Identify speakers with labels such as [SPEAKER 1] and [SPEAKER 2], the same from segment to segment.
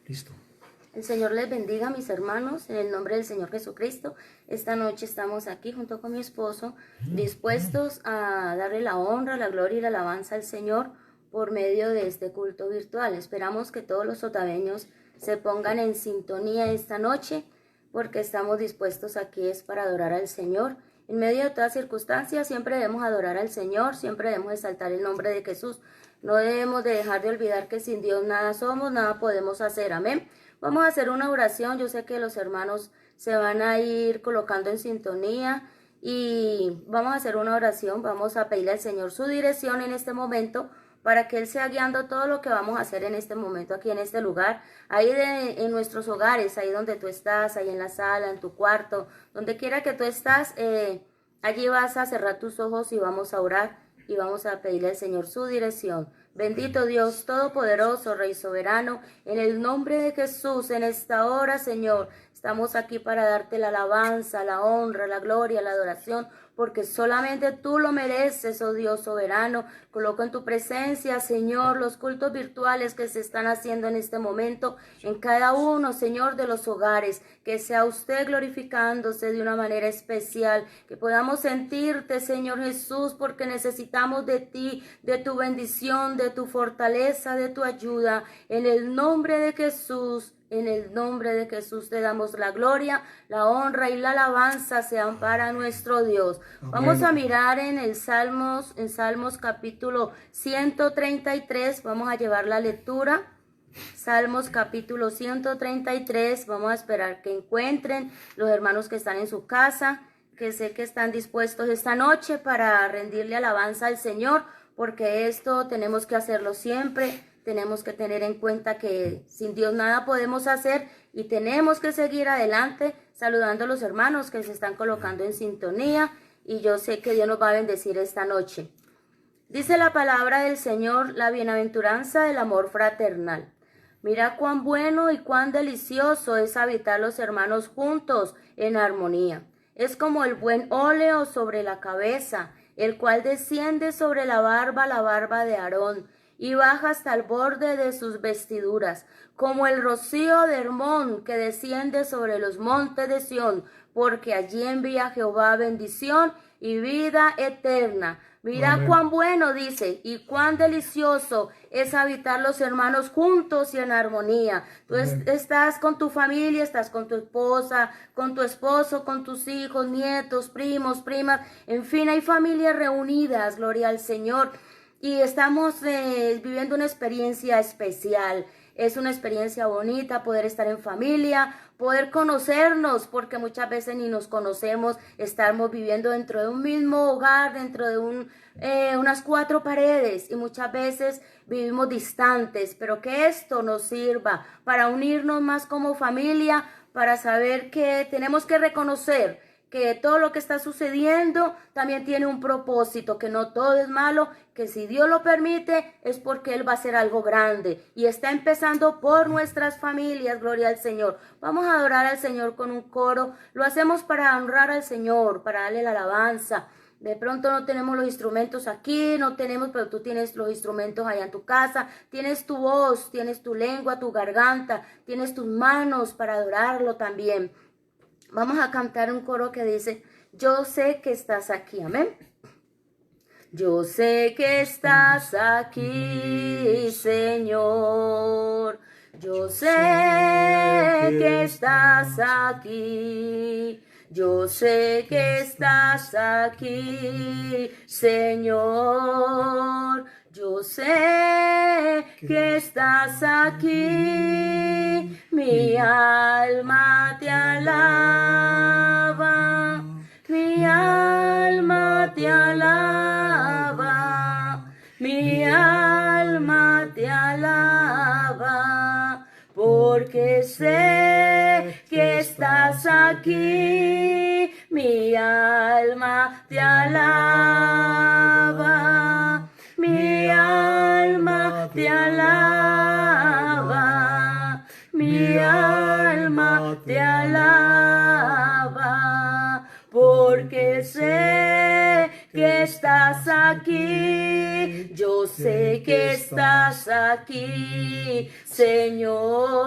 [SPEAKER 1] Listo.
[SPEAKER 2] El Señor les bendiga, mis hermanos, en el nombre del Señor Jesucristo. Esta noche estamos aquí junto con mi esposo, dispuestos a darle la honra, la gloria y la alabanza al Señor por medio de este culto virtual. Esperamos que todos los sotaveños se pongan en sintonía esta noche, porque estamos dispuestos aquí es para adorar al Señor. En medio de todas circunstancias siempre debemos adorar al Señor, siempre debemos exaltar el nombre de Jesús. No debemos de dejar de olvidar que sin Dios nada somos, nada podemos hacer. Amén. Vamos a hacer una oración. Yo sé que los hermanos se van a ir colocando en sintonía y vamos a hacer una oración. Vamos a pedirle al Señor su dirección en este momento para que Él sea guiando todo lo que vamos a hacer en este momento, aquí en este lugar, ahí en nuestros hogares, ahí donde tú estás, ahí en la sala, en tu cuarto, donde quiera que tú estás, allí vas a cerrar tus ojos y vamos a orar y vamos a pedirle al Señor su dirección. Bendito Dios Todopoderoso, Rey Soberano, en el nombre de Jesús, en esta hora, Señor, estamos aquí para darte la alabanza, la honra, la gloria, la adoración, porque solamente tú lo mereces, oh Dios soberano. Coloco en tu presencia, Señor, los cultos virtuales que se están haciendo en este momento, en cada uno, Señor, de los hogares, que sea usted glorificándose de una manera especial, que podamos sentirte, Señor Jesús, porque necesitamos de ti, de tu bendición, de tu fortaleza, de tu ayuda, en el nombre de Jesús. En el nombre de Jesús te damos la gloria, la honra y la alabanza sean para nuestro Dios. Amén. Vamos a mirar en Salmos capítulo 133, vamos a llevar la lectura. Salmos capítulo 133, vamos a esperar que encuentren los hermanos que están en su casa, que sé que están dispuestos esta noche para rendirle alabanza al Señor, porque esto tenemos que hacerlo siempre. Tenemos que tener en cuenta que sin Dios nada podemos hacer y tenemos que seguir adelante saludando a los hermanos que se están colocando en sintonía y yo sé que Dios nos va a bendecir esta noche. Dice la palabra del Señor, la bienaventuranza del amor fraternal. Mira cuán bueno y cuán delicioso es habitar los hermanos juntos en armonía. Es como el buen óleo sobre la cabeza, el cual desciende sobre la barba de Aarón, y baja hasta el borde de sus vestiduras, como el rocío de Hermón que desciende sobre los montes de Sión, porque allí envía Jehová bendición y vida eterna. Mira Amén. Cuán bueno, dice, y cuán delicioso es habitar los hermanos juntos y en armonía. Tú estás con tu familia, estás con tu esposa, con tu esposo, con tus hijos, nietos, primos, primas, en fin, hay familias reunidas, gloria al Señor. Y estamos viviendo una experiencia especial. Es una experiencia bonita poder estar en familia, poder conocernos, porque muchas veces ni nos conocemos. Estamos viviendo dentro de un mismo hogar, dentro de unas 4 paredes, y muchas veces vivimos distantes, pero que esto nos sirva para unirnos más como familia, para saber que tenemos que reconocer que todo lo que está sucediendo también tiene un propósito, que no todo es malo, que si Dios lo permite es porque Él va a hacer algo grande y está empezando por nuestras familias, gloria al Señor. Vamos a adorar al Señor con un coro, lo hacemos para honrar al Señor, para darle la alabanza. De pronto no tenemos los instrumentos aquí, no tenemos, pero tú tienes los instrumentos allá en tu casa, tienes tu voz, tienes tu lengua, tu garganta, tienes tus manos para adorarlo también. Vamos a cantar un coro que dice, yo sé que estás aquí, amén. Yo sé que estás aquí, Señor. Yo sé que estás aquí. Yo sé que estás aquí, Señor. Yo sé que estás aquí, mi alma te alaba, mi alma te alaba, mi alma te alaba, porque sé que estás aquí, mi alma te alaba. Mi alma te alaba, mi alma te alaba, porque sé que estás estás aquí, yo sé que estás aquí, Señor.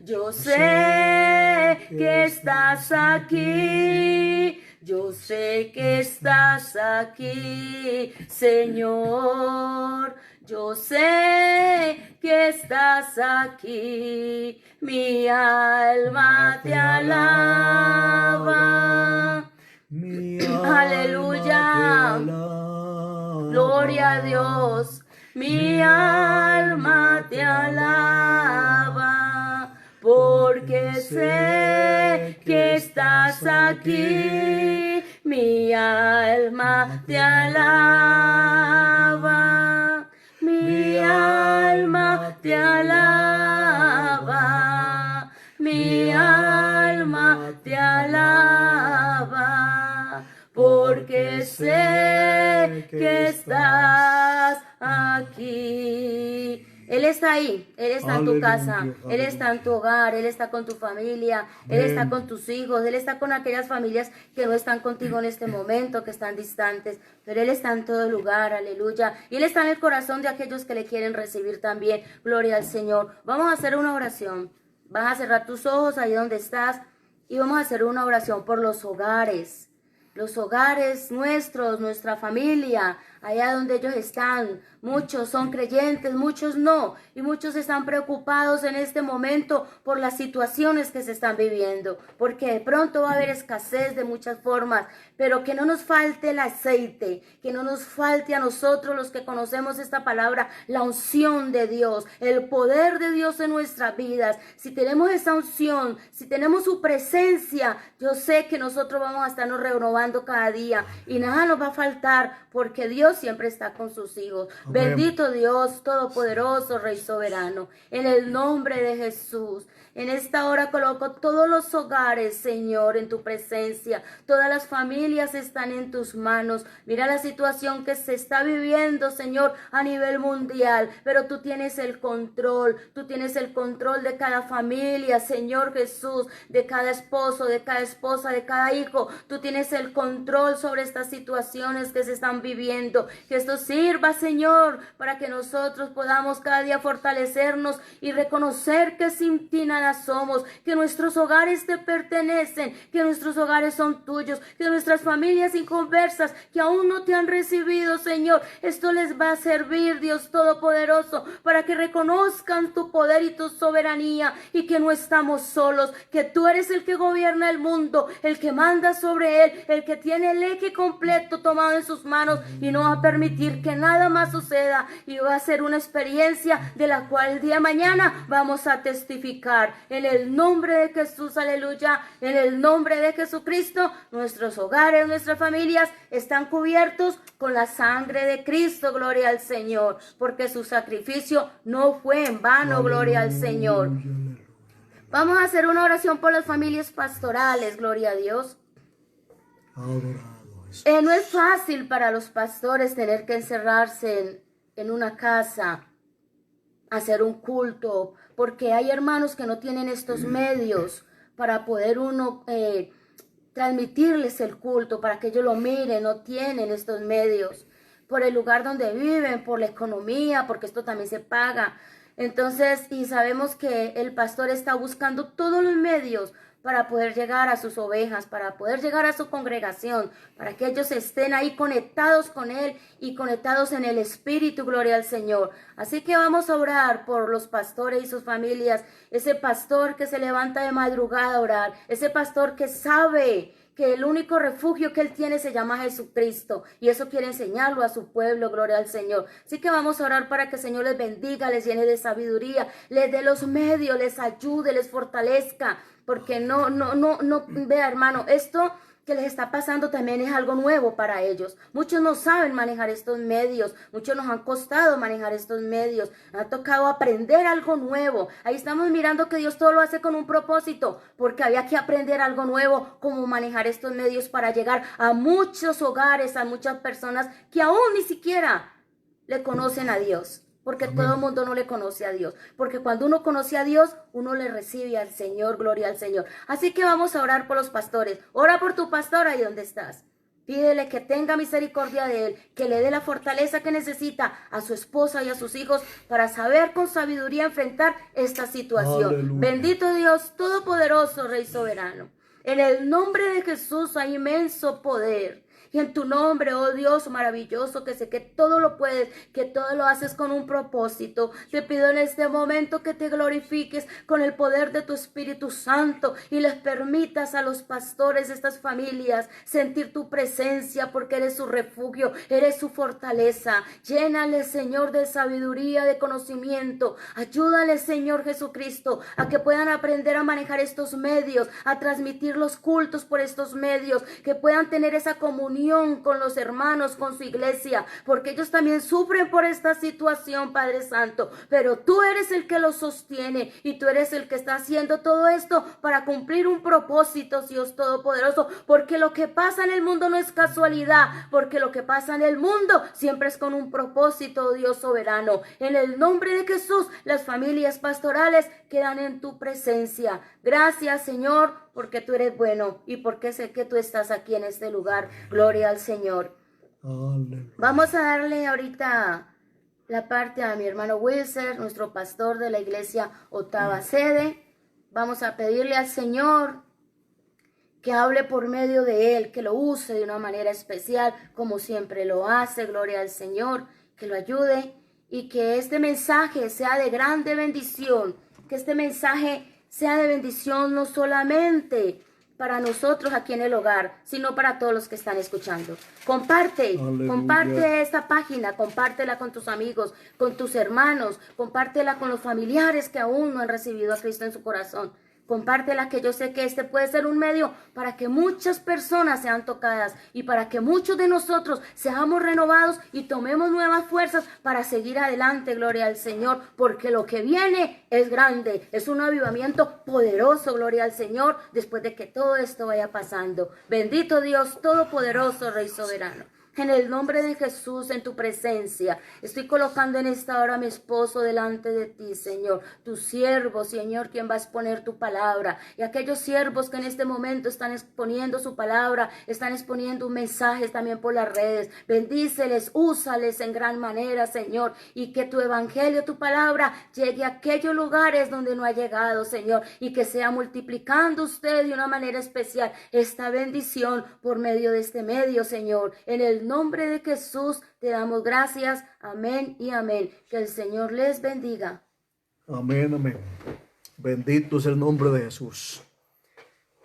[SPEAKER 2] Yo sé que estás aquí, yo sé que estás aquí, Señor. Yo sé que estás aquí, mi alma te alaba.
[SPEAKER 1] Mi alma
[SPEAKER 2] Aleluya.
[SPEAKER 1] te alaba.
[SPEAKER 2] Gloria a Dios. Mi alma te alaba, porque sé que estás aquí. Mi alma te alaba. Mi alma te alaba. Mi alma te alaba, porque sé que estás aquí. Él está ahí, Él está en tu casa, Él está en tu hogar, Él está con tu familia, Él está con tus hijos, Él está con aquellas familias que no están contigo en este momento, que están distantes, pero Él está en todo lugar, aleluya. Y Él está en el corazón de aquellos que le quieren recibir también, gloria al Señor. Vamos a hacer una oración, vas a cerrar tus ojos ahí donde estás y vamos a hacer una oración por los hogares nuestros, nuestra familia, allá donde ellos están. Muchos son creyentes, muchos no, y muchos están preocupados en este momento por las situaciones que se están viviendo, porque de pronto va a haber escasez de muchas formas, pero que no nos falte el aceite, que no nos falte a nosotros los que conocemos esta palabra, la unción de Dios, el poder de Dios en nuestras vidas. Si tenemos esa unción, si tenemos su presencia, yo sé que nosotros vamos a estarnos renovando cada día y nada nos va a faltar, porque Dios siempre está con sus hijos.
[SPEAKER 1] Amén.
[SPEAKER 2] Bendito Dios Todopoderoso, Rey Soberano, en el nombre de Jesús. En esta hora coloco todos los hogares, Señor, en tu presencia. Todas las familias están en tus manos. Mira la situación que se está viviendo, Señor, a nivel mundial. Pero tú tienes el control. Tú tienes el control de cada familia, Señor Jesús, de cada esposo, de cada esposa, de cada hijo. Tú tienes el control sobre estas situaciones que se están viviendo. Que esto sirva, Señor, para que nosotros podamos cada día fortalecernos y reconocer que sin ti nada somos, que nuestros hogares te pertenecen, que nuestros hogares son tuyos, que nuestras familias inconversas que aún no te han recibido, Señor, esto les va a servir, Dios Todopoderoso, para que reconozcan tu poder y tu soberanía y que no estamos solos, que tú eres el que gobierna el mundo, el que manda sobre él, el que tiene el eje completo tomado en sus manos y no va a permitir que nada más suceda, y va a ser una experiencia de la cual el día de mañana vamos a testificar. En el nombre de Jesús, aleluya, en el nombre de Jesucristo, nuestros hogares, nuestras familias están cubiertos con la sangre de Cristo, gloria al Señor, porque su sacrificio no fue en vano, gloria al Señor. Vamos a hacer una oración por las familias pastorales, gloria a Dios. No es fácil para los pastores tener que encerrarse en una casa, hacer un culto, porque hay hermanos que no tienen estos medios para poder uno transmitirles el culto, para que ellos lo miren, no tienen estos medios, por el lugar donde viven, por la economía, porque esto también se paga. Entonces, y sabemos que el pastor está buscando todos los medios para poder llegar a sus ovejas, para poder llegar a su congregación, para que ellos estén ahí conectados con Él y conectados en el Espíritu, gloria al Señor. Así que vamos a orar por los pastores y sus familias, ese pastor que se levanta de madrugada a orar, ese pastor que sabe que el único refugio que él tiene se llama Jesucristo, y eso quiere enseñarlo a su pueblo, gloria al Señor. Así que vamos a orar para que el Señor les bendiga, les llene de sabiduría, les dé los medios, les ayude, les fortalezca, porque vea, hermano, esto que les está pasando también es algo nuevo para ellos. Muchos no saben manejar estos medios, muchos nos han costado manejar estos medios, ha tocado aprender algo nuevo. Ahí estamos mirando que Dios todo lo hace con un propósito, porque había que aprender algo nuevo, cómo manejar estos medios para llegar a muchos hogares, a muchas personas que aún ni siquiera le conocen a Dios. Porque todo el mundo no le conoce a Dios. Porque cuando uno conoce a Dios, uno le recibe al Señor, gloria al Señor. Así que vamos a orar por los pastores. Ora por tu pastor ahí donde estás. Pídele que tenga misericordia de él, que le dé la fortaleza que necesita a su esposa y a sus hijos para saber con sabiduría enfrentar esta situación.
[SPEAKER 1] Aleluya.
[SPEAKER 2] Bendito Dios Todopoderoso, Rey soberano. En el nombre de Jesús hay inmenso poder. Y en tu nombre, oh Dios maravilloso, que sé que todo lo puedes, que todo lo haces con un propósito. Te pido en este momento que te glorifiques con el poder de tu Espíritu Santo y les permitas a los pastores de estas familias sentir tu presencia, porque eres su refugio, eres su fortaleza. Llénale, Señor, de sabiduría, de conocimiento. Ayúdale, Señor Jesucristo, a que puedan aprender a manejar estos medios, a transmitir los cultos por estos medios, que puedan tener esa comunión con los hermanos, con su iglesia, porque ellos también sufren por esta situación, Padre Santo, pero tú eres el que los sostiene y tú eres el que está haciendo todo esto para cumplir un propósito, Dios Todopoderoso, porque lo que pasa en el mundo no es casualidad, porque lo que pasa en el mundo siempre es con un propósito, Dios soberano. En el nombre de Jesús, las familias pastorales quedan en tu presencia. Gracias, Señor, porque tú eres bueno y porque sé que tú estás aquí en este lugar. Gloria al Señor.
[SPEAKER 1] Aleluya.
[SPEAKER 2] Vamos a darle ahorita la parte a mi hermano Wilson, nuestro pastor de la iglesia Octava Sede. Vamos a pedirle al Señor que hable por medio de él, que lo use de una manera especial, como siempre lo hace. Gloria al Señor, que lo ayude y que este mensaje sea de grande bendición, que este mensaje sea de bendición no solamente para nosotros aquí en el hogar, sino para todos los que están escuchando. Comparte,
[SPEAKER 1] Aleluya.
[SPEAKER 2] comparte esta página, compártela con tus amigos, con tus hermanos, compártela con los familiares que aún no han recibido a Cristo en su corazón. Compártela, que yo sé que este puede ser un medio para que muchas personas sean tocadas y para que muchos de nosotros seamos renovados y tomemos nuevas fuerzas para seguir adelante. Gloria al Señor, porque lo que viene es grande, es un avivamiento poderoso. Gloria al Señor, después de que todo esto vaya pasando. Bendito Dios Todopoderoso, Rey soberano. En el nombre de Jesús, en tu presencia, estoy colocando en esta hora a mi esposo delante de ti, Señor. Tu siervo, Señor, quien va a exponer tu palabra. Y aquellos siervos que en este momento están exponiendo su palabra, están exponiendo un mensaje también por las redes. Bendíceles, úsales en gran manera, Señor. Y que tu evangelio, tu palabra, llegue a aquellos lugares donde no ha llegado, Señor. Y que sea multiplicando usted de una manera especial esta bendición por medio de este medio, Señor. En el nombre de Jesús te damos gracias. Amén y amén. Que el Señor les bendiga.
[SPEAKER 1] Amén, amén. Bendito es el nombre de Jesús.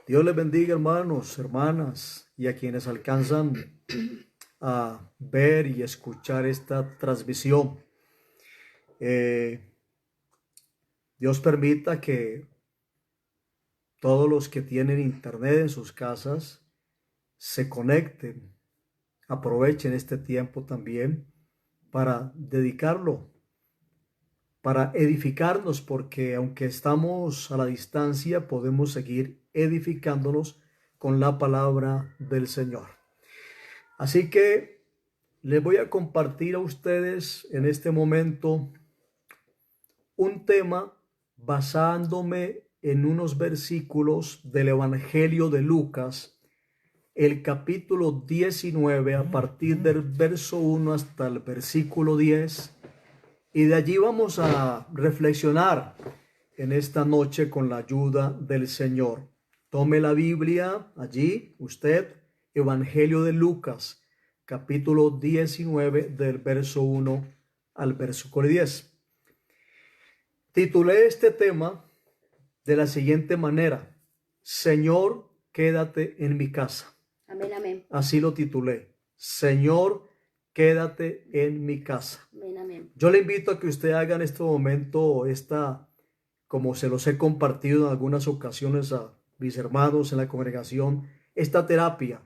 [SPEAKER 1] Dios les bendiga, hermanos, hermanas, y a quienes alcanzan a ver y escuchar esta transmisión. Dios permita que todos los que tienen internet en sus casas se conecten. Aprovechen este tiempo también para dedicarlo, para edificarnos, porque aunque estamos a la distancia, podemos seguir edificándonos con la palabra del Señor. Así que les voy a compartir a ustedes en este momento un tema basándome en unos versículos del Evangelio de Lucas, el capítulo 19, a partir del verso 1 hasta el versículo 10, y de allí vamos a reflexionar en esta noche con la ayuda del Señor. Tome la Biblia allí, usted, Evangelio de Lucas, capítulo 19, del verso 1 al versículo 10. Titulé este tema de la siguiente manera: Señor, quédate en mi casa.
[SPEAKER 2] Amén, amén.
[SPEAKER 1] Así lo titulé: Señor, quédate en mi casa.
[SPEAKER 2] Amén, amén.
[SPEAKER 1] Yo le invito a que usted haga en este momento como se los he compartido en algunas ocasiones a mis hermanos en la congregación, esta terapia,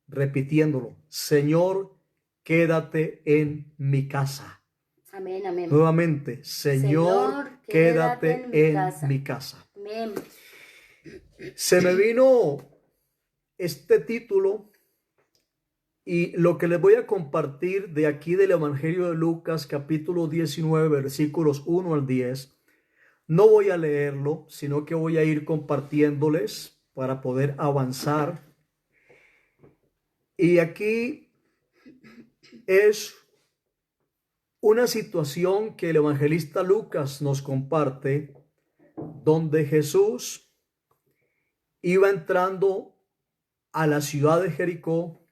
[SPEAKER 1] repitiéndolo: Señor, quédate en mi casa.
[SPEAKER 2] Amén, amén.
[SPEAKER 1] Nuevamente: Señor, quédate en mi casa.
[SPEAKER 2] Amén.
[SPEAKER 1] Se me vino este título y lo que les voy a compartir de aquí del Evangelio de Lucas, capítulo 19, versículos 1 al 10, no voy a leerlo, sino que voy a ir compartiéndoles para poder avanzar. Y aquí es una situación que el evangelista Lucas nos comparte, donde Jesús iba entrando a la ciudad de Jericó,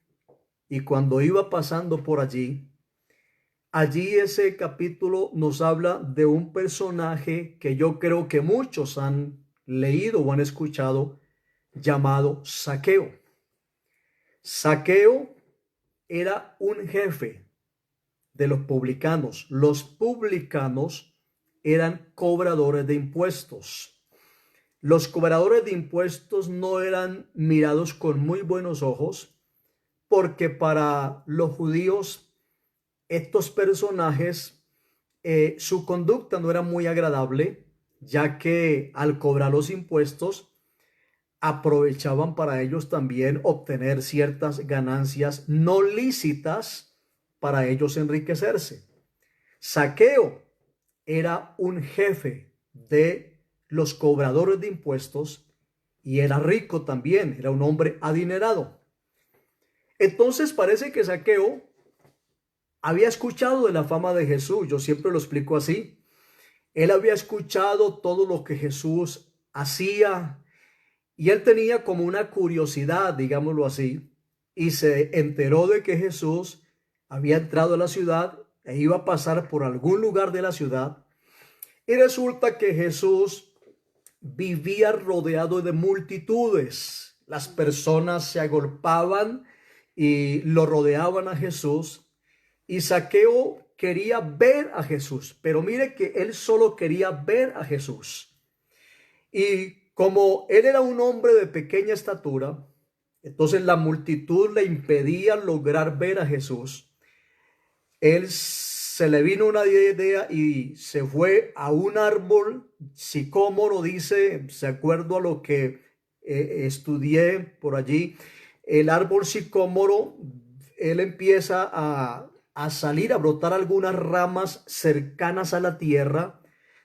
[SPEAKER 1] y cuando iba pasando por allí, ese capítulo nos habla de un personaje que yo creo que muchos han leído o han escuchado, llamado Zaqueo. Zaqueo era un jefe de los publicanos. Los publicanos eran cobradores de impuestos. Los cobradores de impuestos no eran mirados con muy buenos ojos, porque para los judíos estos personajes, su conducta no era muy agradable, ya que al cobrar los impuestos aprovechaban para ellos también obtener ciertas ganancias no lícitas para ellos enriquecerse. Zaqueo era un jefe de los cobradores de impuestos y era rico también, era un hombre adinerado. Entonces parece que Zaqueo había escuchado de la fama de Jesús. Yo siempre lo explico así. Él había escuchado todo lo que Jesús hacía y él tenía como una curiosidad, digámoslo así, y se enteró de que Jesús había entrado a la ciudad e iba a pasar por algún lugar de la ciudad. Y resulta que Jesús vivía rodeado de multitudes. Las personas se agolpaban y lo rodeaban a Jesús. Y Zaqueo quería ver a Jesús, pero mire que él solo quería ver a Jesús. Y como él era un hombre de pequeña estatura, entonces la multitud le impedía lograr ver a Jesús. Él se le vino una idea y se fue a un árbol sicómoro, dice, de acuerdo a lo que estudié por allí, el árbol sicómoro, él empieza a salir, a brotar algunas ramas cercanas a la tierra,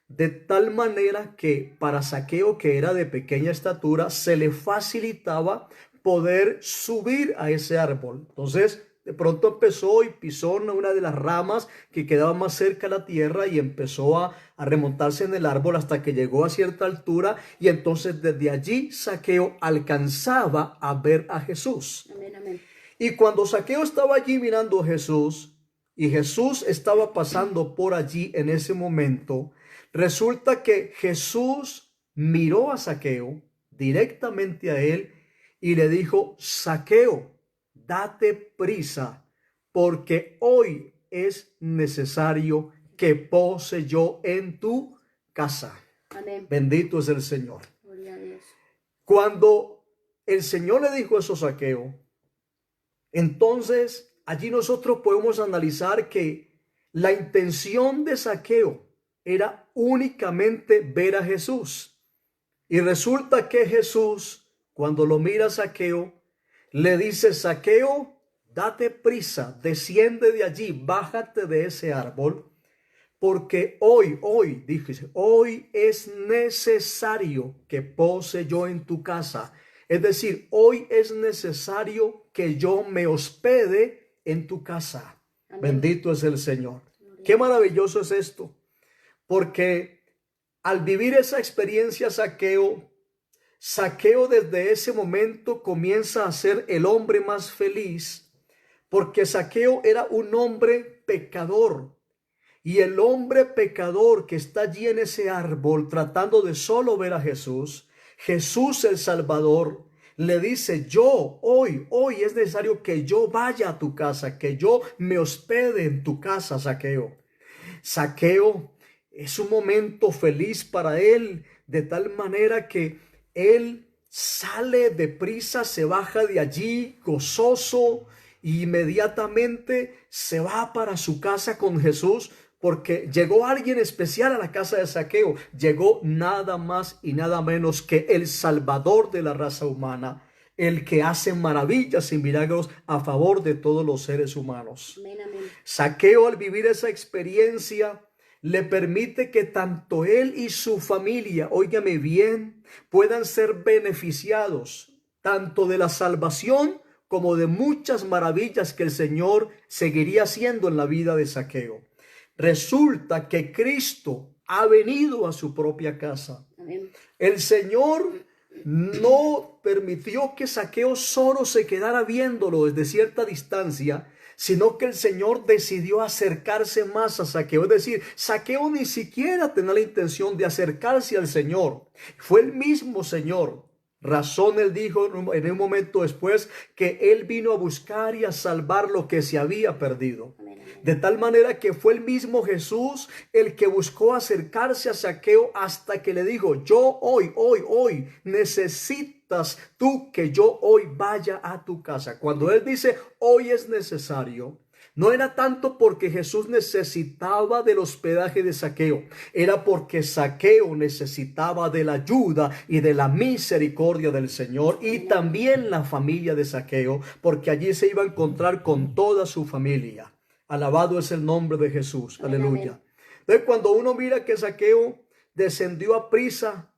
[SPEAKER 1] de tal manera que para Zaqueo, que era de pequeña estatura, se le facilitaba poder subir a ese árbol. Entonces, de pronto empezó y pisó una de las ramas que quedaba más cerca a la tierra y empezó a remontarse en el árbol hasta que llegó a cierta altura, y entonces desde allí Zaqueo alcanzaba a ver a Jesús.
[SPEAKER 2] Amén, amén.
[SPEAKER 1] Y cuando Zaqueo estaba allí mirando a Jesús, y Jesús estaba pasando por allí en ese momento, resulta que Jesús miró a Zaqueo, directamente a él, y le dijo: Zaqueo, date prisa, porque hoy es necesario que pose yo en tu casa.
[SPEAKER 2] Amén.
[SPEAKER 1] Bendito es el Señor.
[SPEAKER 2] Gloria a Dios.
[SPEAKER 1] Cuando el Señor le dijo eso a Zaqueo, entonces allí nosotros podemos analizar que la intención de Zaqueo era únicamente ver a Jesús. Y resulta que Jesús, cuando lo mira a Zaqueo, le dice: Zaqueo, date prisa, desciende de allí, bájate de ese árbol, porque hoy, dije, hoy es necesario que pose yo en tu casa. Es decir, hoy es necesario que yo me hospede en tu casa. Amén. Bendito es el Señor. Qué maravilloso es esto, porque al vivir esa experiencia Zaqueo desde ese momento comienza a ser el hombre más feliz, porque Zaqueo era un hombre pecador. Y el hombre pecador que está allí en ese árbol tratando de solo ver a Jesús, Jesús el Salvador, le dice: hoy es necesario que yo vaya a tu casa, que yo me hospede en tu casa, Zaqueo. Zaqueo, es un momento feliz para él, de tal manera que él sale deprisa, se baja de allí gozoso, y inmediatamente se va para su casa con Jesús, porque llegó alguien especial a la casa de Zaqueo. Llegó nada más y nada menos que el Salvador de la raza humana, el que hace maravillas y milagros a favor de todos los seres humanos.
[SPEAKER 2] Amén, amén.
[SPEAKER 1] Zaqueo, al vivir esa experiencia, le permite que tanto él y su familia, óigame bien, puedan ser beneficiados tanto de la salvación como de muchas maravillas que el Señor seguiría haciendo en la vida de Zaqueo. Resulta que Cristo ha venido a su propia casa.
[SPEAKER 2] Amén.
[SPEAKER 1] El Señor no permitió que Zaqueo solo se quedara viéndolo desde cierta distancia, sino que el Señor decidió acercarse más a Zaqueo. Es decir, Zaqueo ni siquiera tenía la intención de acercarse al Señor. Fue el mismo Señor. Razón él dijo en un momento después que él vino a buscar y a salvar lo que se había perdido. De tal manera que fue el mismo Jesús el que buscó acercarse a Zaqueo hasta que le dijo: yo hoy necesitas tú que yo hoy vaya a tu casa. Cuando él dice hoy es necesario, no era tanto porque Jesús necesitaba del hospedaje de Zaqueo, era porque Zaqueo necesitaba de la ayuda y de la misericordia del Señor, y también la familia de Zaqueo, porque allí se iba a encontrar con toda su familia. Alabado es el nombre de Jesús. Aleluya. Entonces, cuando uno mira que Zaqueo descendió a prisa,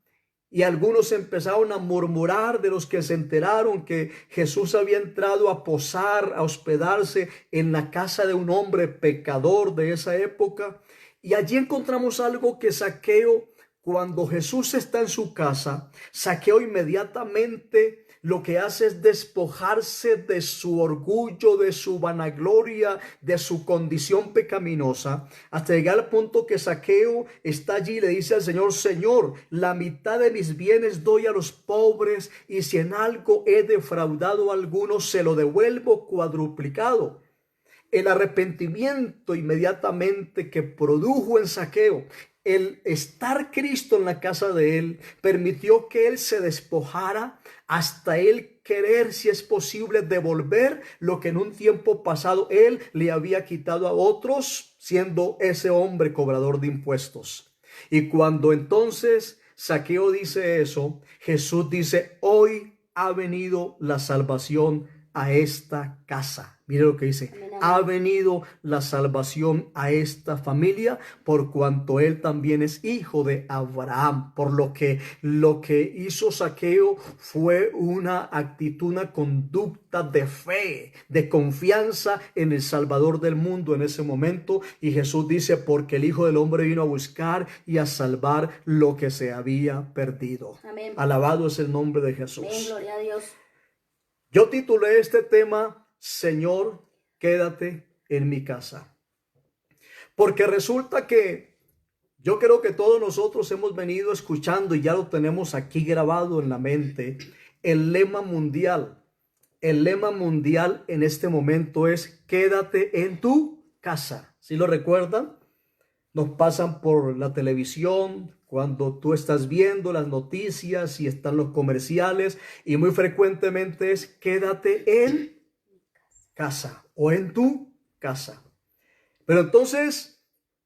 [SPEAKER 1] y algunos empezaron a murmurar de los que se enteraron que Jesús había entrado a posar, a hospedarse en la casa de un hombre pecador de esa época. Y allí encontramos algo que Zaqueo, cuando Jesús está en su casa, Zaqueo inmediatamente lo que hace es despojarse de su orgullo, de su vanagloria, de su condición pecaminosa, hasta llegar al punto que Zaqueo está allí y le dice al Señor: Señor, la mitad de mis bienes doy a los pobres, y si en algo he defraudado a alguno, se lo devuelvo cuadruplicado. El arrepentimiento inmediatamente que produjo en Zaqueo el estar Cristo en la casa de él, permitió que él se despojara hasta él querer, si es posible, devolver lo que en un tiempo pasado él le había quitado a otros, siendo ese hombre cobrador de impuestos. Y cuando entonces Zaqueo dice eso, Jesús dice: hoy ha venido la salvación a esta casa. Mire lo que dice: ha venido la salvación a esta familia, por cuanto él también es hijo de Abraham. Por lo que hizo Zaqueo fue una actitud, una conducta de fe, de confianza en el Salvador del mundo en ese momento. Y Jesús dice: porque el Hijo del Hombre vino a buscar y a salvar lo que se había perdido.
[SPEAKER 2] Amén.
[SPEAKER 1] Alabado es el nombre de Jesús.
[SPEAKER 2] Amén, gloria a Dios.
[SPEAKER 1] Yo titulé este tema: Señor, quédate en mi casa. Porque resulta que yo creo que todos nosotros hemos venido escuchando, y ya lo tenemos aquí grabado en la mente, el lema mundial. El lema mundial en este momento es: quédate en tu casa. ¿Sí lo recuerdan? Nos pasan por la televisión cuando tú estás viendo las noticias y están los comerciales, y muy frecuentemente es: quédate en casa o en tu casa. Pero entonces,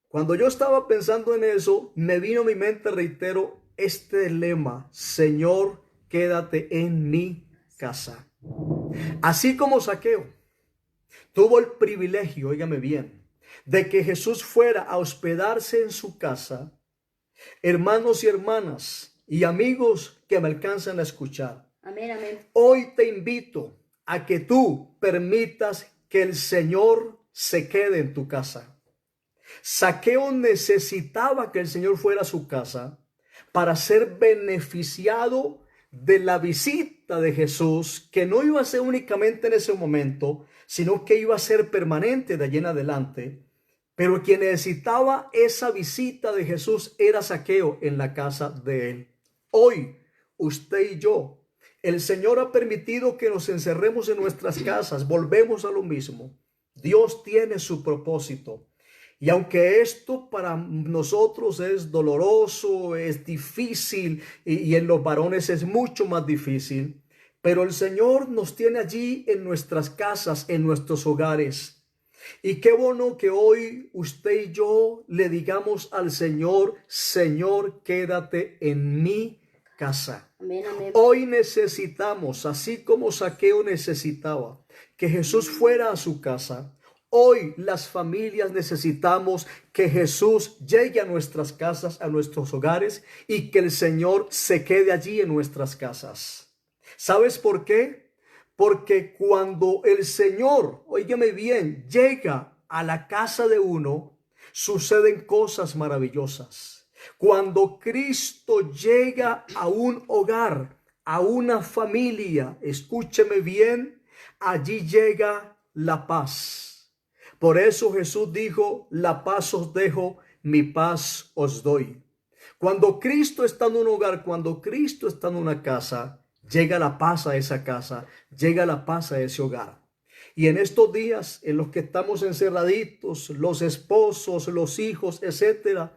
[SPEAKER 1] cuando yo estaba pensando en eso, me vino a mi mente, reitero, este lema: Señor, quédate en mi casa. Así como Zaqueo tuvo el privilegio, óigame bien, de que Jesús fuera a hospedarse en su casa, hermanos y hermanas y amigos que me alcanzan a escuchar,
[SPEAKER 2] Amén, amén.
[SPEAKER 1] hoy te invito a que tú permitas que el Señor se quede en tu casa. Zaqueo necesitaba que el Señor fuera a su casa para ser beneficiado de la visita de Jesús, que no iba a ser únicamente en ese momento, sino que iba a ser permanente de allí en adelante. Pero quien necesitaba esa visita de Jesús era Zaqueo en la casa de él. Hoy, usted y yo, el Señor ha permitido que nos encerremos en nuestras casas. Volvemos a lo mismo. Dios tiene su propósito. Y aunque esto para nosotros es doloroso, es difícil, y en los varones es mucho más difícil, pero el Señor nos tiene allí en nuestras casas, en nuestros hogares. Y qué bueno que hoy usted y yo le digamos al Señor: Señor, quédate en mi casa.
[SPEAKER 2] Amén, amén.
[SPEAKER 1] Hoy necesitamos, así como Zaqueo necesitaba que Jesús fuera a su casa, hoy las familias necesitamos que Jesús llegue a nuestras casas, a nuestros hogares, y que el Señor se quede allí en nuestras casas. ¿Sabes por qué? Porque cuando el Señor, óigame bien, llega a la casa de uno, suceden cosas maravillosas. Cuando Cristo llega a un hogar, a una familia, escúcheme bien, allí llega la paz. Por eso Jesús dijo, la paz os dejo, mi paz os doy. Cuando Cristo está en un hogar, cuando Cristo está en una casa, llega la paz a esa casa, llega la paz a ese hogar. Y en estos días en los que estamos encerraditos, los esposos, los hijos, etcétera,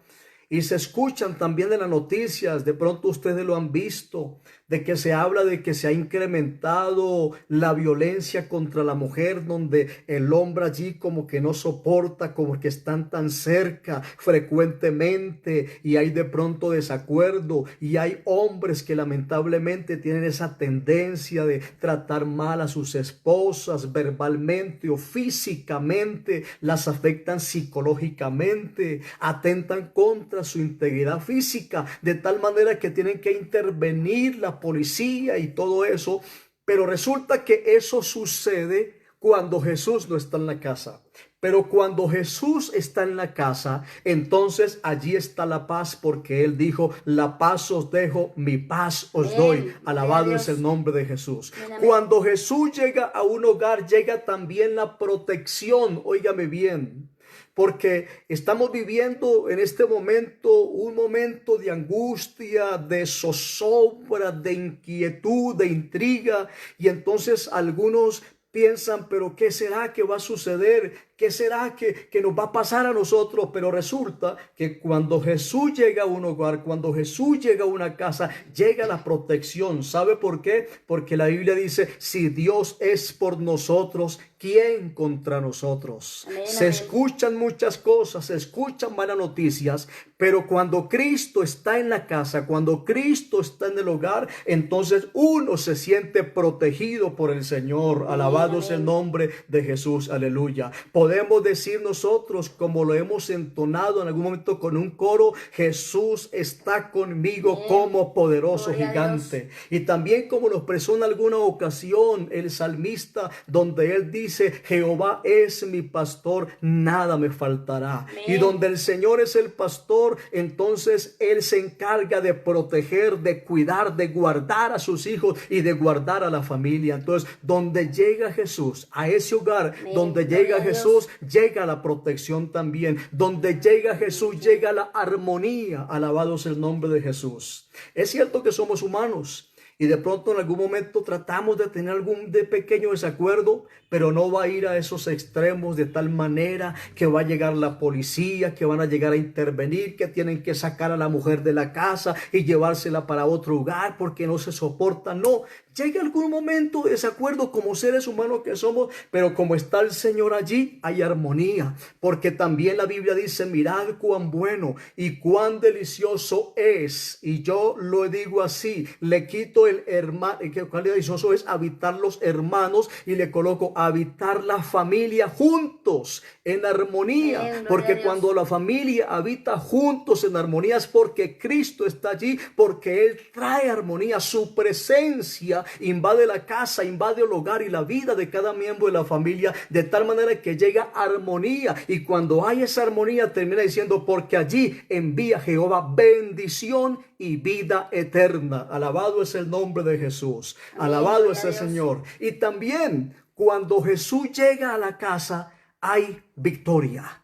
[SPEAKER 1] y se escuchan también de las noticias, de pronto ustedes lo han visto, de que se habla de que se ha incrementado la violencia contra la mujer, donde el hombre allí como que no soporta, como que están tan cerca frecuentemente y hay de pronto desacuerdo y hay hombres que lamentablemente tienen esa tendencia de tratar mal a sus esposas verbalmente o físicamente, las afectan psicológicamente, atentan contra su integridad física, de tal manera que tienen que intervenir la policía y todo eso. Pero resulta que eso sucede cuando Jesús no está en la casa. Pero cuando Jesús está en la casa, entonces allí está la paz, porque Él dijo, la paz os dejo, mi paz os doy. Alabado es el nombre de Jesús. Cuando Jesús llega a un hogar, llega también la protección. Óigame bien. Porque estamos viviendo en este momento un momento de angustia, de zozobra, de inquietud, de intriga. Y entonces algunos piensan, pero ¿qué será que va a suceder? ¿Qué será que nos va a pasar a nosotros? Pero resulta que cuando Jesús llega a un hogar, cuando Jesús llega a una casa, llega la protección. ¿Sabe por qué? Porque la Biblia dice, si Dios es por nosotros, ¿quién contra nosotros?
[SPEAKER 2] Amén,
[SPEAKER 1] Se escuchan muchas cosas, se escuchan malas noticias, pero cuando Cristo está en la casa, cuando Cristo está en el hogar, entonces uno se siente protegido por el Señor. Alabado es el nombre de Jesús. Aleluya. Podemos decir nosotros, como lo hemos entonado en algún momento con un coro, Jesús está conmigo como poderoso gigante. Y también como lo expresó en alguna ocasión el salmista, donde él dice, Jehová es mi pastor, nada me faltará.
[SPEAKER 2] Amén.
[SPEAKER 1] Y donde el Señor es el pastor, entonces Él se encarga de proteger, de cuidar, de guardar a sus hijos y de guardar a la familia. Entonces, donde llega Jesús, a ese hogar,
[SPEAKER 2] Amén.
[SPEAKER 1] donde llega Jesús, llega la protección también. Donde llega Jesús, llega la armonía. Alabado sea el nombre de Jesús. Es cierto que somos humanos. Y de pronto en algún momento tratamos de tener algún pequeño desacuerdo, pero no va a ir a esos extremos de tal manera que va a llegar la policía, que van a llegar a intervenir, que tienen que sacar a la mujer de la casa y llevársela para otro lugar porque no se soporta. No, llega algún momento de desacuerdo como seres humanos que somos, pero como está el Señor allí, hay armonía. Porque también la Biblia dice, mirad cuán bueno y cuán delicioso es. Y yo lo digo así, le quito el hermano, que cuán delicioso es habitar los hermanos y le coloco habitar la familia juntos en armonía. Porque cuando la familia habita juntos en armonía es porque Cristo está allí, porque Él trae armonía. Su presencia invade la casa, invade el hogar y la vida de cada miembro de la familia, de tal manera que llega armonía. Y cuando hay esa armonía termina diciendo, porque allí envía Jehová bendición y vida eterna. Alabado es el nombre de Jesús. Alabado es el Señor. Y también cuando Jesús llega a la casa hay victoria.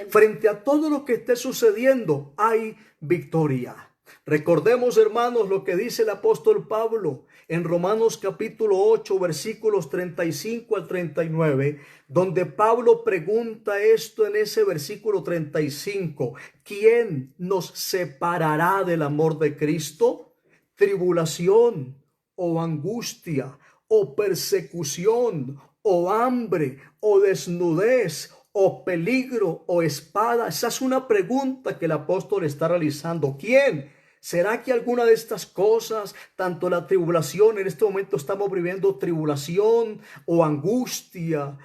[SPEAKER 1] Frente a todo lo que esté sucediendo hay victoria. Recordemos, hermanos, lo que dice el apóstol Pablo en Romanos capítulo 8, versículos 35 al 39, donde Pablo pregunta esto en ese versículo 35, ¿quién nos separará del amor de Cristo? ¿Tribulación o angustia o persecución o hambre o desnudez o peligro o espada? Esa es una pregunta que el apóstol está realizando. ¿Quién? ¿Será que alguna de estas cosas, tanto la tribulación, en este momento estamos viviendo tribulación o angustia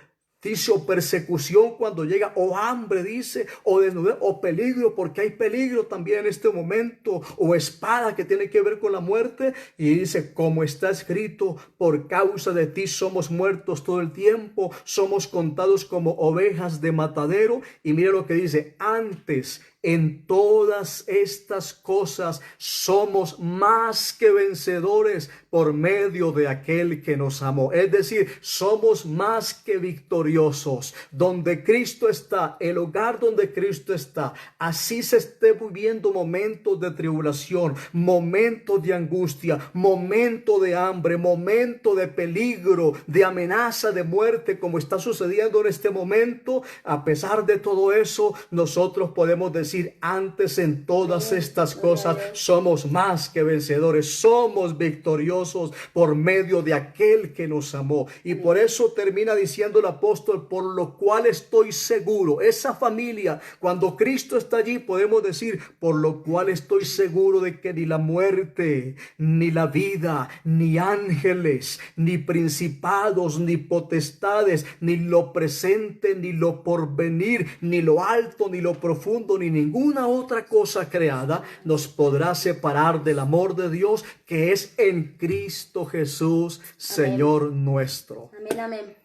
[SPEAKER 1] Dice, o persecución cuando llega, o hambre, dice, o desnudez, o peligro, porque hay peligro también en este momento, o espada que tiene que ver con la muerte. Y dice, como está escrito, por causa de ti somos muertos todo el tiempo, somos contados como ovejas de matadero. Y mire lo que dice, antes en todas estas cosas somos más que vencedores por medio de aquel que nos amó. Es decir, somos más que victoriosos. Donde Cristo está, el hogar donde Cristo está, así se esté viviendo momentos de tribulación, momentos de angustia, momentos de hambre, momentos de peligro, de amenaza de muerte, como está sucediendo en este momento. A pesar de todo eso, nosotros podemos decir, antes en todas estas cosas somos más que vencedores, somos victoriosos por medio de aquel que nos amó. Y por eso termina diciendo el apóstol, por lo cual estoy seguro. Esa familia, cuando Cristo está allí, podemos decir, por lo cual estoy seguro de que ni la muerte, ni la vida, ni ángeles, ni principados, ni potestades, ni lo presente, ni lo porvenir, ni lo alto, ni lo profundo, ni ninguna otra cosa creada nos podrá separar del amor de Dios que es en Cristo Jesús, Señor nuestro.
[SPEAKER 2] Amén, amén.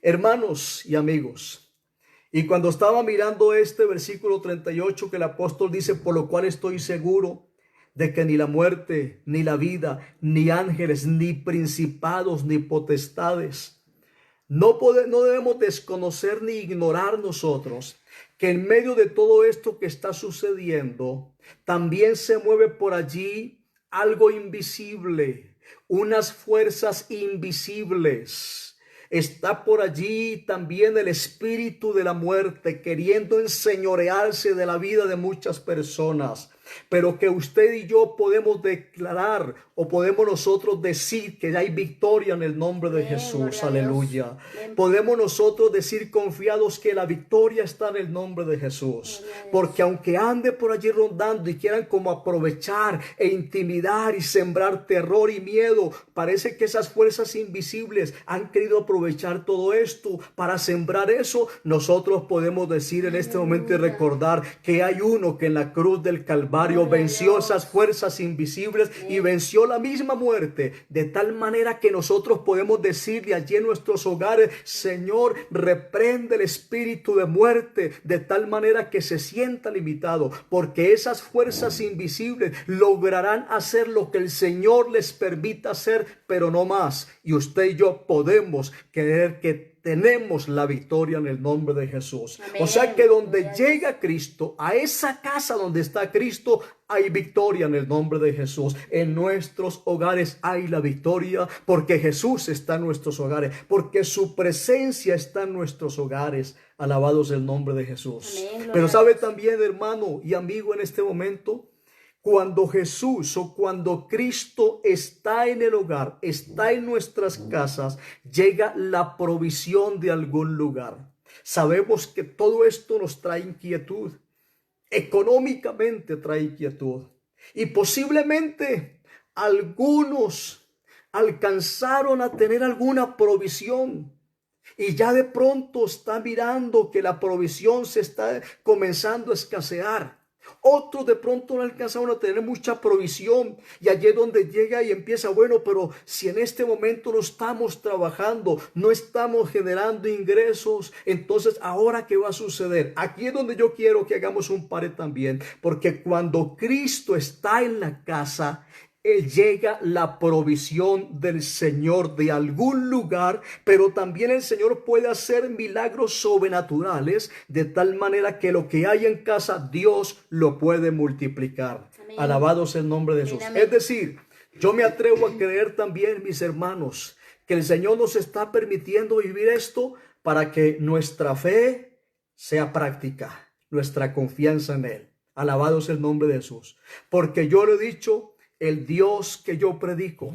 [SPEAKER 1] Hermanos y amigos, y cuando estaba mirando este versículo 38 que el apóstol dice, por lo cual estoy seguro de que ni la muerte, ni la vida, ni ángeles, ni principados, ni potestades, no debemos desconocer ni ignorar nosotros que en medio de todo esto que está sucediendo, también se mueve por allí algo invisible, unas fuerzas invisibles. Está por allí también el espíritu de la muerte queriendo enseñorearse de la vida de muchas personas. Pero que usted y yo podemos declarar o podemos nosotros decir que hay victoria en el nombre de Jesús. Aleluya. Podemos nosotros decir confiados que la victoria está en el nombre de Jesús. Porque aunque ande por allí rondando y quieran como aprovechar e intimidar y sembrar terror y miedo, parece que esas fuerzas invisibles han querido aprovechar todo esto para sembrar eso. Nosotros podemos decir en este momento y recordar que hay uno que en la cruz del Calvario venció esas fuerzas invisibles y venció la misma muerte, de tal manera que nosotros podemos decirle allí en nuestros hogares, Señor, reprende el espíritu de muerte, de tal manera que se sienta limitado, porque esas fuerzas invisibles lograrán hacer lo que el Señor les permita hacer, pero no más. Y usted y yo podemos creer que tenemos la victoria en el nombre de Jesús. Amén. O sea que donde llega Cristo, a esa casa donde está Cristo, hay victoria en el nombre de Jesús. En nuestros hogares hay la victoria porque Jesús está en nuestros hogares, porque su presencia está en nuestros hogares. Alabados el nombre de Jesús. Amén. Pero sabe también, hermano y amigo, en este momento, cuando Jesús o cuando Cristo está en el hogar, está en nuestras casas, llega la provisión de algún lugar. Sabemos que todo esto nos trae inquietud. Económicamente trae inquietud. Y posiblemente algunos alcanzaron a tener alguna provisión. Y ya de pronto está mirando que la provisión se está comenzando a escasear. Otros de pronto no alcanzaron a tener mucha provisión y allí es donde llega y empieza, bueno, pero si en este momento no estamos trabajando, no estamos generando ingresos, entonces ¿ahora qué va a suceder? Aquí es donde yo quiero que hagamos un pare también, porque cuando Cristo está en la casa, llega la provisión del Señor de algún lugar, pero también el Señor puede hacer milagros sobrenaturales de tal manera que lo que hay en casa Dios lo puede multiplicar. Amén. Alabado sea el nombre de Jesús. Amén. Es decir, yo me atrevo a creer también, mis hermanos, que el Señor nos está permitiendo vivir esto para que nuestra fe sea práctica, nuestra confianza en Él. Alabado sea el nombre de Jesús. Porque yo lo he dicho, el Dios que yo predico,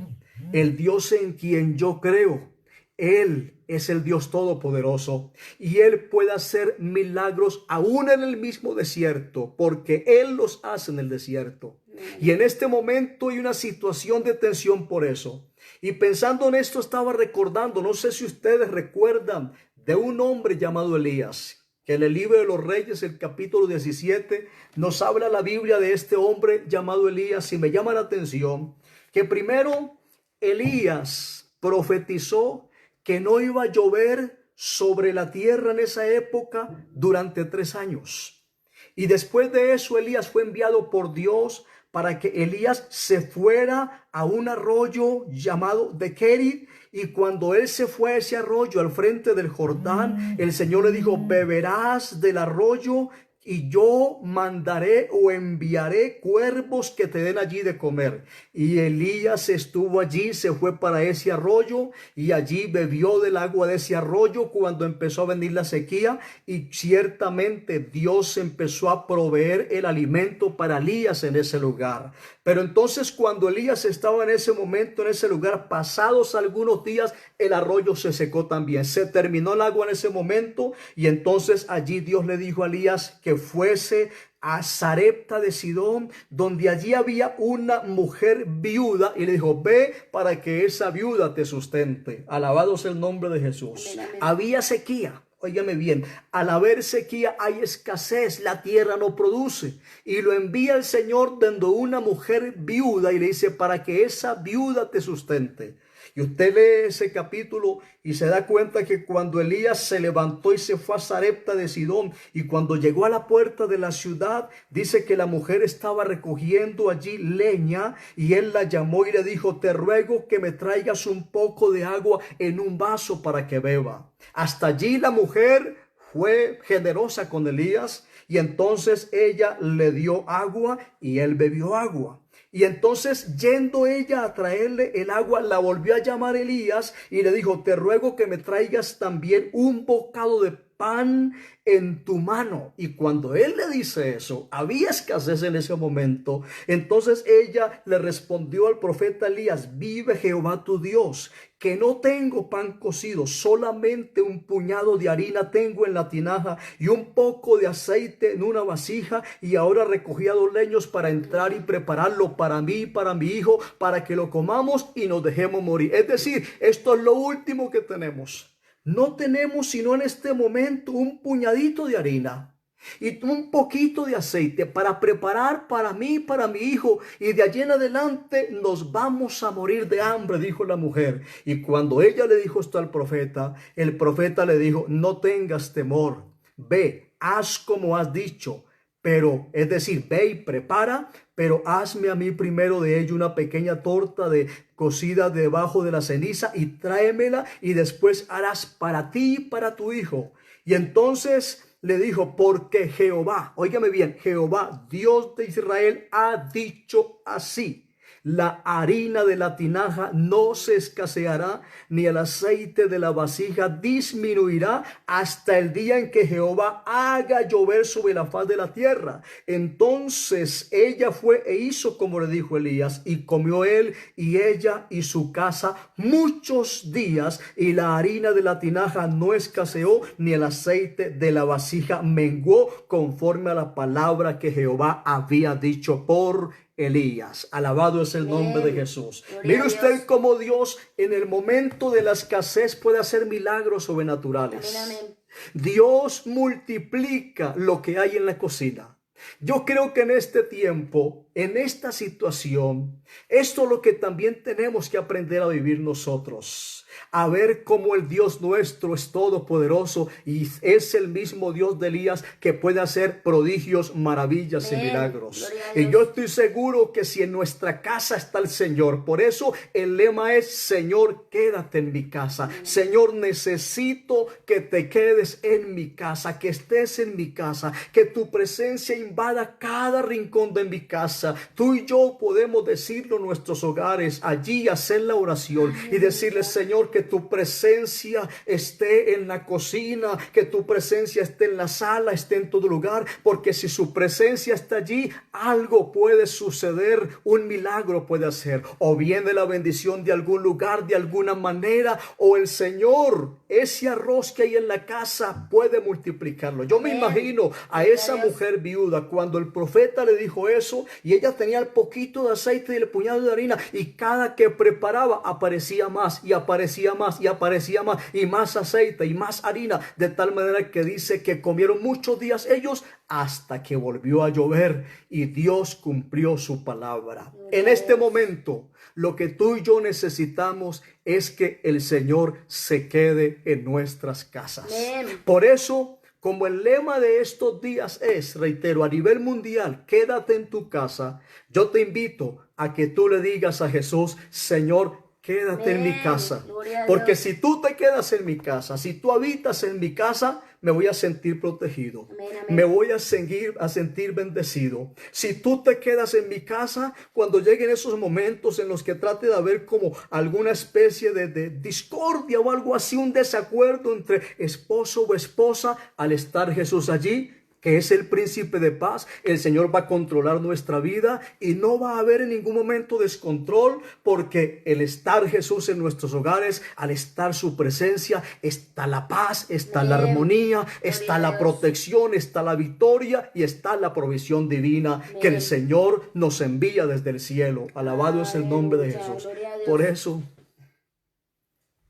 [SPEAKER 1] el Dios en quien yo creo, Él es el Dios todopoderoso y Él puede hacer milagros aún en el mismo desierto, porque Él los hace en el desierto. Y en este momento hay una situación de tensión por eso. Y pensando en esto estaba recordando, no sé si ustedes recuerdan de un hombre llamado Elías, que en el libro de los Reyes, el capítulo 17, nos habla la Biblia de este hombre llamado Elías, y me llama la atención que primero Elías profetizó que no iba a llover sobre la tierra en esa época durante 3 años. Y después de eso Elías fue enviado por Dios para que Elías se fuera a un arroyo llamado de Kerit. Y cuando él se fue a ese arroyo al frente del Jordán, el Señor le dijo: beberás del arroyo y yo mandaré o enviaré cuervos que te den allí de comer. Y Elías estuvo allí, se fue para ese arroyo y allí bebió del agua de ese arroyo cuando empezó a venir la sequía, y ciertamente Dios empezó a proveer el alimento para Elías en ese lugar. Pero entonces cuando Elías estaba en ese momento, en ese lugar, pasados algunos días, el arroyo se secó también. Se terminó el agua en ese momento, y entonces allí Dios le dijo a Elías que fuese a Sarepta de Sidón, donde allí había una mujer viuda, y le dijo: ve para que esa viuda te sustente. Alabado sea el nombre de Jesús.
[SPEAKER 2] Amén, amén.
[SPEAKER 1] Había sequía. Óigame bien, al haber sequía hay escasez, la tierra no produce, y lo envía el Señor dando una mujer viuda y le dice: para que esa viuda te sustente. Y usted lee ese capítulo y se da cuenta que cuando Elías se levantó y se fue a Sarepta de Sidón, y cuando llegó a la puerta de la ciudad, dice que la mujer estaba recogiendo allí leña, y él la llamó y le dijo: te ruego que me traigas un poco de agua en un vaso para que beba. Hasta allí la mujer fue generosa con Elías, y entonces ella le dio agua y él bebió agua. Y entonces, yendo ella a traerle el agua, la volvió a llamar Elías y le dijo: te ruego que me traigas también un bocado de pan en tu mano. Y cuando él le dice eso, había escasez en ese momento. Entonces ella le respondió al profeta Elías: vive Jehová tu Dios, que no tengo pan cocido, solamente un puñado de harina tengo en la tinaja y un poco de aceite en una vasija, y ahora recogía 2 leños para entrar y prepararlo para mí y para mi hijo, para que lo comamos y nos dejemos morir. Es decir, esto es lo último que tenemos. No tenemos sino en este momento un puñadito de harina y un poquito de aceite para preparar para mí y para mi hijo, y de allí en adelante nos vamos a morir de hambre, dijo la mujer. Y cuando ella le dijo esto al profeta, el profeta le dijo: no tengas temor, ve, haz como has dicho, pero, es decir, ve y prepara, pero hazme a mí primero de ello una pequeña torta cocida debajo de la ceniza, y tráemela, y después harás para ti y para tu hijo. Y entonces le dijo: porque Jehová, óigame bien, Jehová, Dios de Israel, ha dicho así: la harina de la tinaja no se escaseará, ni el aceite de la vasija disminuirá, hasta el día en que Jehová haga llover sobre la faz de la tierra. Entonces ella fue e hizo como le dijo Elías, y comió él y ella y su casa muchos días, y la harina de la tinaja no escaseó, ni el aceite de la vasija menguó, conforme a la palabra que Jehová había dicho por Elías. Alabado es el nombre de Jesús. Mire usted cómo Dios en el momento de la escasez puede hacer milagros sobrenaturales.
[SPEAKER 2] Amén, amén.
[SPEAKER 1] Dios multiplica lo que hay en la cocina. Yo creo que en este tiempo, en esta situación, esto es lo que también tenemos que aprender a vivir nosotros. A ver cómo el Dios nuestro es todopoderoso y es el mismo Dios de Elías, que puede hacer prodigios, maravillas y milagros. Y yo estoy seguro que si en nuestra casa está el Señor, por eso el lema es: Señor, quédate en mi casa. Señor, necesito que te quedes en mi casa, que estés en mi casa, que tu presencia invada cada rincón de mi casa. Tú y yo podemos decirlo en nuestros hogares, allí hacer la oración y decirle: Señor, que tu presencia esté en la cocina, que tu presencia esté en la sala, esté en todo lugar, porque si su presencia está allí, algo puede suceder, un milagro puede hacer, o viene la bendición de algún lugar, de alguna manera, o el Señor, ese arroz que hay en la casa, puede multiplicarlo. Yo me imagino a esa mujer viuda cuando el profeta le dijo eso, y y ella tenía el poquito de aceite y el puñado de harina, y cada que preparaba aparecía más y aparecía más y aparecía más y más aceite y más harina, de tal manera que dice que comieron muchos días ellos hasta que volvió a llover y Dios cumplió su palabra. En este momento, lo que tú y yo necesitamos es que el Señor se quede en nuestras casas.
[SPEAKER 2] Amén.
[SPEAKER 1] Por eso, como el lema de estos días es, reitero, a nivel mundial, quédate en tu casa, yo te invito a que tú le digas a Jesús, Señor, quédate en mi
[SPEAKER 2] Amén.
[SPEAKER 1] casa.
[SPEAKER 2] Gloria a
[SPEAKER 1] Porque
[SPEAKER 2] Dios.
[SPEAKER 1] si tú te quedas en mi casa, si tú habitas en mi casa, me voy a sentir protegido.
[SPEAKER 2] Amén, amén.
[SPEAKER 1] Me voy a sentir bendecido. Si tú te quedas en mi casa, cuando lleguen esos momentos en los que trate de haber como alguna especie de discordia o algo así, un desacuerdo entre esposo o esposa, al estar Jesús allí, que es el príncipe de paz, el Señor va a controlar nuestra vida y no va a haber en ningún momento descontrol, porque el estar Jesús en nuestros hogares, al estar su presencia, está la paz, está la
[SPEAKER 2] Amén.
[SPEAKER 1] armonía,
[SPEAKER 2] Gloria
[SPEAKER 1] está
[SPEAKER 2] a
[SPEAKER 1] la
[SPEAKER 2] Dios.
[SPEAKER 1] protección, está la victoria y está la provisión divina que el
[SPEAKER 2] Amén.
[SPEAKER 1] Señor nos envía desde el cielo. Alabado es el nombre de
[SPEAKER 2] Aleluya,
[SPEAKER 1] Jesús.
[SPEAKER 2] gloria a Dios.
[SPEAKER 1] Por eso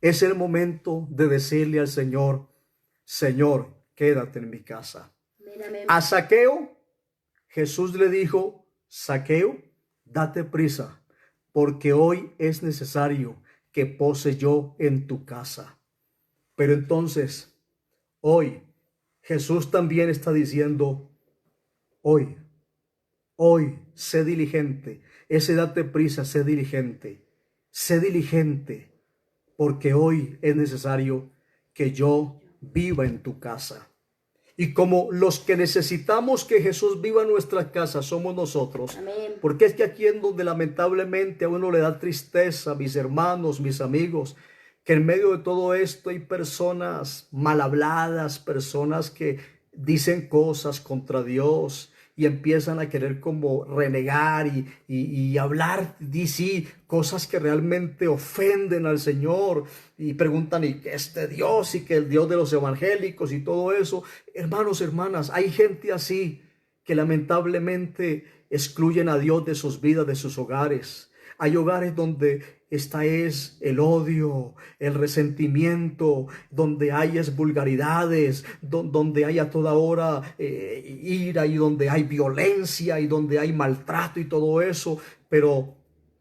[SPEAKER 1] es el momento de decirle al Señor, Señor, quédate en mi casa.
[SPEAKER 2] Amén, amén.
[SPEAKER 1] A Zaqueo, Jesús le dijo, Zaqueo, date prisa, porque hoy es necesario que pose yo en tu casa. Pero entonces, hoy, Jesús también está diciendo, hoy, sé diligente. Ese date prisa, sé diligente, porque hoy es necesario que yo viva en tu casa. Y como los que necesitamos que Jesús viva en nuestra casa somos nosotros,
[SPEAKER 2] Amén.
[SPEAKER 1] porque es que aquí en donde lamentablemente a uno le da tristeza, mis hermanos, mis amigos, que en medio de todo esto hay personas mal habladas, personas que dicen cosas contra Dios y empiezan a querer como renegar y hablar, sí, cosas que realmente ofenden al Señor y preguntan, ¿y qué es de Dios? Y que el Dios de los evangélicos y todo eso. Hermanos, hermanas, hay gente así que lamentablemente excluyen a Dios de sus vidas, de sus hogares. Hay hogares donde esta es el odio, el resentimiento, donde hay es vulgaridades, donde hay a toda hora ira y donde hay violencia y donde hay maltrato y todo eso. Pero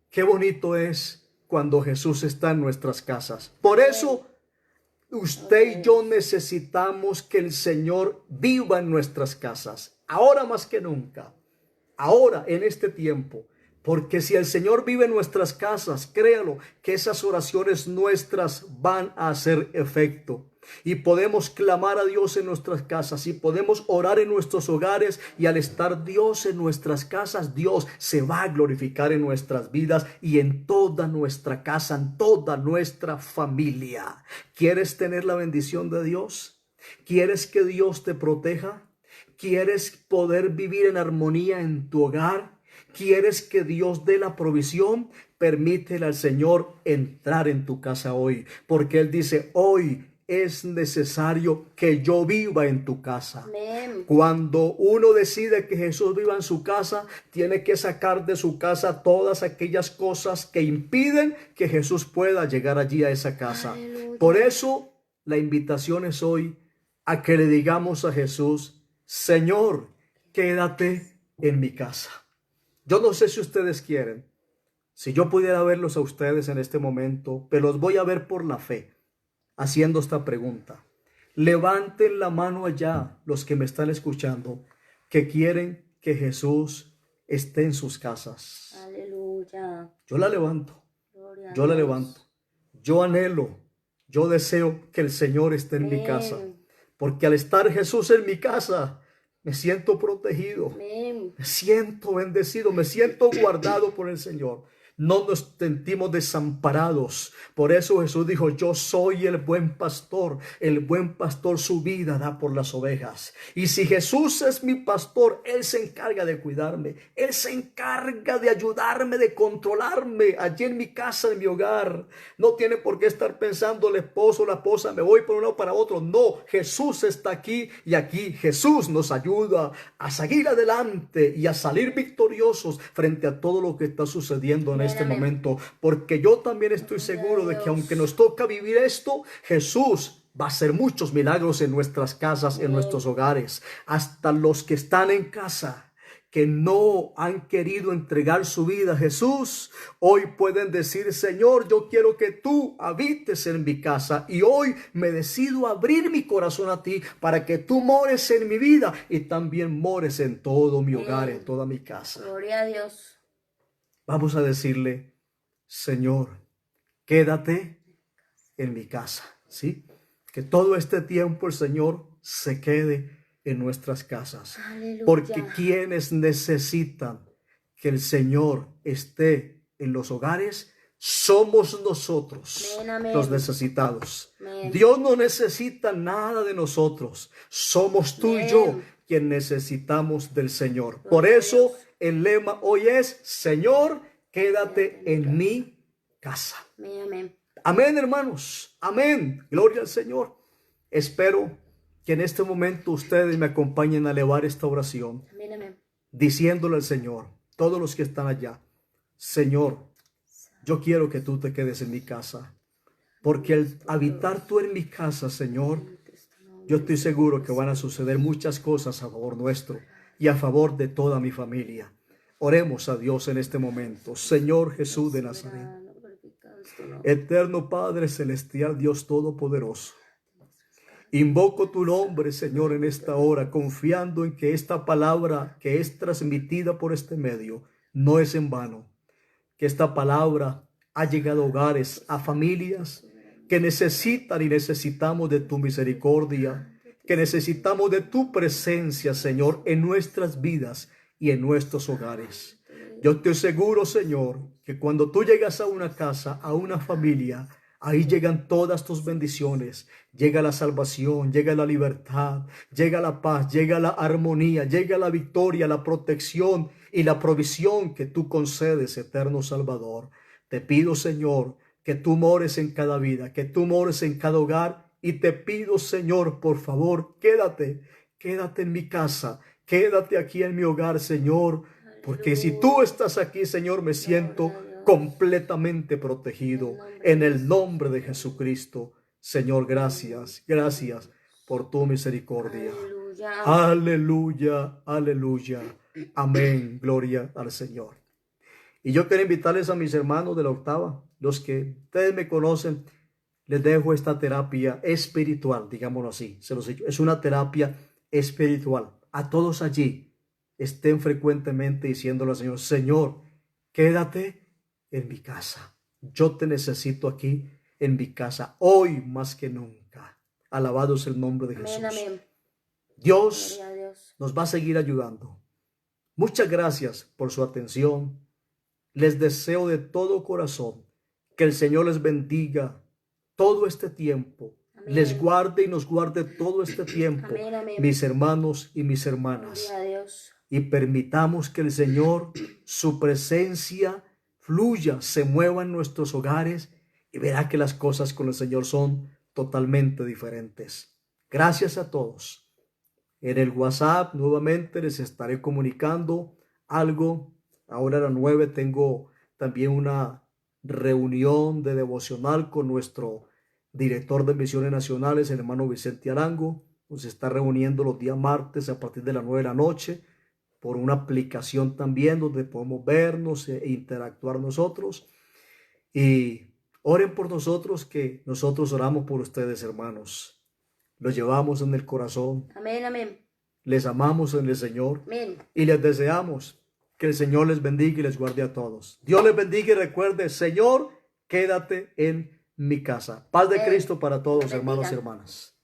[SPEAKER 1] qué bonito es cuando Jesús está en nuestras casas. Por eso usted y yo necesitamos que el Señor viva en nuestras casas, ahora más que nunca, ahora en este tiempo. Porque si el Señor vive en nuestras casas, créalo que esas oraciones nuestras van a hacer efecto. Y podemos clamar a Dios en nuestras casas y podemos orar en nuestros hogares, y al estar Dios en nuestras casas, Dios se va a glorificar en nuestras vidas y en toda nuestra casa, en toda nuestra familia. ¿Quieres tener la bendición de Dios? ¿Quieres que Dios te proteja? ¿Quieres poder vivir en armonía en tu hogar? ¿Quieres que Dios dé la provisión? Permítele al Señor entrar en tu casa hoy, porque Él dice, hoy es necesario que yo viva en tu casa.
[SPEAKER 2] Amén.
[SPEAKER 1] Cuando uno decide que Jesús viva en su casa, tiene que sacar de su casa todas aquellas cosas que impiden que Jesús pueda llegar allí a esa casa.
[SPEAKER 2] Aleluya.
[SPEAKER 1] Por eso la invitación es hoy a que le digamos a Jesús, Señor, quédate en mi casa. Yo no sé si ustedes quieren, si yo pudiera verlos a ustedes en este momento, pero los voy a ver por la fe, haciendo esta pregunta. Levanten la mano allá, los que me están escuchando, que quieren que Jesús esté en sus casas.
[SPEAKER 2] Aleluya.
[SPEAKER 1] Yo la levanto,
[SPEAKER 2] Gloria a
[SPEAKER 1] yo la
[SPEAKER 2] Dios.
[SPEAKER 1] levanto. Yo anhelo, yo deseo que el Señor esté en mi
[SPEAKER 2] Amén.
[SPEAKER 1] casa, porque al estar Jesús en mi casa, me siento protegido.
[SPEAKER 2] Amén.
[SPEAKER 1] Me siento bendecido, me siento guardado por el Señor. no nos sentimos desamparados. Por eso Jesús dijo, yo soy el buen pastor su vida da por las ovejas. Y si Jesús es mi pastor, Él se encarga de cuidarme, Él se encarga de ayudarme, de controlarme allí en mi casa, en mi hogar. No tiene por qué estar pensando el esposo o la esposa, me voy por un lado para otro. No, Jesús está aquí y aquí Jesús nos ayuda a seguir adelante y a salir victoriosos frente a todo lo que está sucediendo en este momento, porque yo también estoy seguro de que aunque nos toca vivir esto, Jesús va a hacer muchos milagros en nuestras casas, en nuestros hogares. Hasta los que están en casa, que no han querido entregar su vida a Jesús, hoy pueden decir, Señor, yo quiero que tú habites en mi casa y hoy me decido abrir mi corazón a ti para que tú mores en mi vida y también mores en todo mi hogar, en toda mi casa.
[SPEAKER 2] Gloria a Dios.
[SPEAKER 1] Vamos a decirle, Señor, quédate en mi casa, ¿sí? Que todo este tiempo el Señor se quede en nuestras casas.
[SPEAKER 2] Aleluya.
[SPEAKER 1] Porque quienes necesitan que el Señor esté en los hogares, somos nosotros.
[SPEAKER 2] Amén, amén.
[SPEAKER 1] Los necesitados.
[SPEAKER 2] Amén.
[SPEAKER 1] Dios no necesita nada de nosotros. Somos tú y yo quien necesitamos del Señor. Por eso el lema hoy es, Señor, quédate en mi casa.
[SPEAKER 2] Amén, amén.
[SPEAKER 1] Amén, hermanos. Amén. Gloria al Señor. Espero que en este momento ustedes me acompañen a elevar esta oración.
[SPEAKER 2] Amén, amén.
[SPEAKER 1] Diciéndole al Señor, todos los que están allá, Señor, yo quiero que tú te quedes en mi casa. Porque al habitar tú en mi casa, Señor, yo estoy seguro que van a suceder muchas cosas a favor nuestro y a favor de toda mi familia. Oremos a Dios en este momento. Señor Jesús de Nazaret, eterno Padre celestial, Dios todopoderoso, invoco tu nombre, Señor, en esta hora, confiando en que esta palabra que es transmitida por este medio no es en vano, que esta palabra ha llegado a hogares, a familias que necesitan y necesitamos de tu misericordia, que necesitamos de tu presencia, Señor, en nuestras vidas y en nuestros hogares. Yo estoy seguro, Señor, que cuando tú llegas a una casa, a una familia, ahí llegan todas tus bendiciones, llega la salvación, llega la libertad, llega la paz, llega la armonía, llega la victoria, la protección y la provisión que tú concedes, eterno Salvador. Te pido, Señor, que tú mores en cada vida, que tú mores en cada hogar y te pido, Señor, por favor, quédate en mi casa, quédate aquí en mi hogar, Señor, porque si tú estás aquí, Señor, me siento completamente protegido en el nombre de Jesucristo. Señor, gracias por tu misericordia. Aleluya, aleluya. Amén, gloria al Señor. Y yo quiero invitarles a mis hermanos de la octava, los que ustedes me conocen, les dejo esta terapia espiritual, digámoslo así, se los he dicho, es una terapia espiritual. A todos allí estén frecuentemente diciéndole al Señor, Señor, quédate en mi casa. Yo te necesito aquí en mi casa, hoy más que nunca. Alabado es el nombre de Jesús.
[SPEAKER 2] Amén.
[SPEAKER 1] Dios nos va a seguir ayudando. Muchas gracias por su atención. Les deseo de todo corazón que el Señor les bendiga todo este tiempo. Amén. Les guarde y nos guarde todo este tiempo.
[SPEAKER 2] Amén, amén.
[SPEAKER 1] Mis hermanos y mis hermanas. Y permitamos que el Señor, su presencia fluya, se mueva en nuestros hogares y verá que las cosas con el Señor son totalmente diferentes. Gracias a todos. En el WhatsApp nuevamente les estaré comunicando algo. Ahora a las 9 tengo también una reunión de devocional con nuestro director de misiones nacionales, el hermano Vicente Arango. Nos está reuniendo los días martes a partir de las 9 de la noche por una aplicación también donde podemos vernos e interactuar nosotros. Y oren por nosotros, que nosotros oramos por ustedes, hermanos. Los llevamos en el corazón.
[SPEAKER 2] Amén, amén.
[SPEAKER 1] Les amamos en el Señor.
[SPEAKER 2] Amén.
[SPEAKER 1] Y les deseamos que el Señor les bendiga y les guarde a todos. Dios les bendiga y recuerde, Señor, quédate en mi casa. Paz de Cristo para todos, hermanos y hermanas.